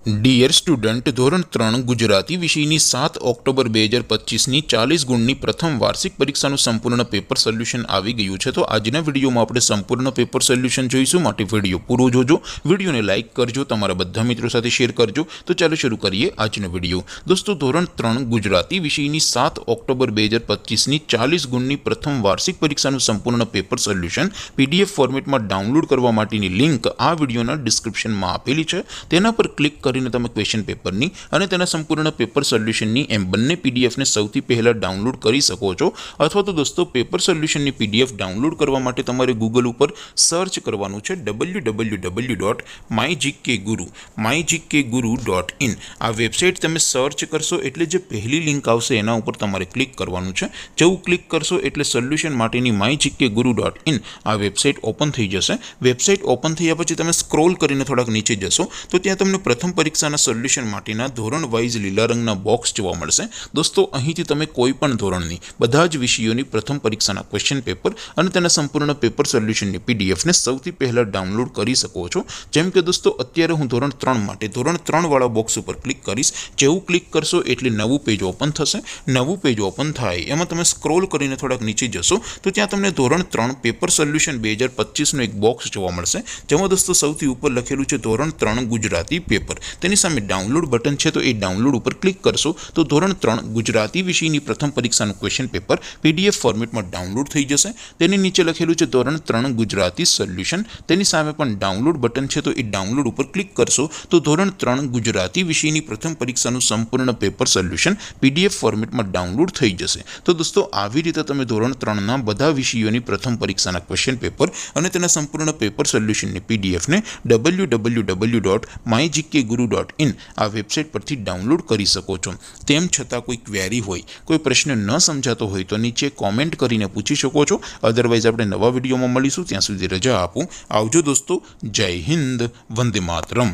Dear student, ધોરણ 3 ગુજરાતી વિષયની 7 October 2025ની 40 ગુણની પ્રથમ વાર્ષિક પરીક્ષાનું સંપૂર્ણ પેપર સોલ્યુશન આવી ગયું છે। તો આજના વિડીયોમાં આપણે સંપૂર્ણ પેપર સોલ્યુશન જોઈશું, માટે વિડીયો પૂરો જોજો, વિડીયોને લાઇક કરજો, તમારા બધા મિત્રો સાથે શેર કરજો। તો ચાલો શરૂ કરીએ આજનો વિડીયો। દોસ્તો, ધોરણ 3 ગુજરાતી વિષયની 7 ઓક્ટોબર 2025ની 40 ગુણની પ્રથમ વાર્ષિક પરીક્ષાનું સંપૂર્ણ પેપર સોલ્યુશન PDF ફોર્મેટમાં ડાઉનલોડ કરવા માટેની લિંક આ વિડીયોના ડિસ્ક્રિપ્શનમાં આપેલી છે। તેના પર ક્લિક કરીને તમે ક્વેશ્ચન પેપરની અને તેના સંપૂર્ણ પેપર સોલ્યુશનની એમ બંને પીડીએફને સૌથી પહેલાં ડાઉનલોડ કરી શકો છો। અથવા તો દોસ્તો, પેપર સોલ્યુશનની પીડીએફ ડાઉનલોડ કરવા માટે તમારે ગૂગલ ઉપર સર્ચ કરવાનું છે www.mygkguru.in। આ વેબસાઇટ તમે સર્ચ કરશો એટલે જે પહેલી લિંક આવશે એના ઉપર તમારે ક્લિક કરવાનું છે। જેવું ક્લિક કરશો એટલે સોલ્યુશન માટેની mygkguru.in આ વેબસાઇટ ઓપન થઈ જશે। વેબસાઇટ ઓપન થયા પછી તમે સ્ક્રોલ કરીને થોડાક નીચે જશો તો ત્યાં તમને પ્રથમ પરીક્ષાના સોલ્યુશન માટેના ધોરણ વાઇઝ લીલા રંગના બોક્સ જોવા મળશે। દોસ્તો, અહીંથી તમે કોઈ પણ ધોરણની બધા જ વિષયોની પ્રથમ પરીક્ષાના ક્વેશ્ચન પેપર અને તેના સંપૂર્ણ પેપર સોલ્યુશનની પીડીએફને સૌથી પહેલાં ડાઉનલોડ કરી શકો છો। જેમ કે દોસ્તો, અત્યારે હું ધોરણ 3 માટે ધોરણ 3 વાળા બોક્સ ઉપર ક્લિક કરીશ। જેવું ક્લિક કરશો એટલે નવું પેજ ઓપન થશે। નવું પેજ ઓપન થાય એમાં તમે સ્ક્રોલ કરીને થોડાક નીચે જશો તો ત્યાં તમને ધોરણ 3 પેપર સોલ્યુશન 2025નું એક બોક્સ જોવા મળશે, જેમાં દોસ્તો સૌથી ઉપર લખેલું છે ધોરણ 3 ગુજરાતી પેપર। તેની સામે ડાઉનલોડ બટન છે, તો એ ડાઉનલોડ ઉપર ક્લિક કરશો તો ધોરણ 3 ગુજરાતી વિષયની પ્રથમ પરીક્ષાનું ક્વેશ્ચન પેપર PDF ફોર્મેટમાં ડાઉનલોડ થઈ જશે। તેની નીચે લખેલું છે ધોરણ 3 ગુજરાતી સોલ્યુશન, તેની સામે પણ ડાઉનલોડ બટન છે, તો એ ડાઉનલોડ ઉપર ક્લિક કરશો તો ધોરણ 3 ગુજરાતી વિષયની પ્રથમ પરીક્ષાનું સંપૂર્ણ પેપર સોલ્યુશન PDF ફોર્મેટમાં ડાઉનલોડ થઈ જશે। તો દોસ્તો, આવી રીતે તમે ધોરણ 3ના બધા વિષયોની પ્રથમ પરીક્ષાના ક્વેશ્ચન પેપર અને તેના સંપૂર્ણ પેપર સોલ્યુશનની પીડીએફને www.mygkguru.in આ વેબસાઇટ પરથી ડાઉનલોડ કરી શકો છો। તેમ છતાં કોઈ ક્વેરી હોય, કોઈ પ્રશ્ન ન સમજાતો હોય તો નીચે કોમેન્ટ કરીને પૂછી શકો છો। અધરવાઇઝ આપણે નવા વિડીયોમાં મળીશું, ત્યાં સુધી રજા આપું। આવજો દોસ્તો, જય હિન્દ, વંદે માતરમ।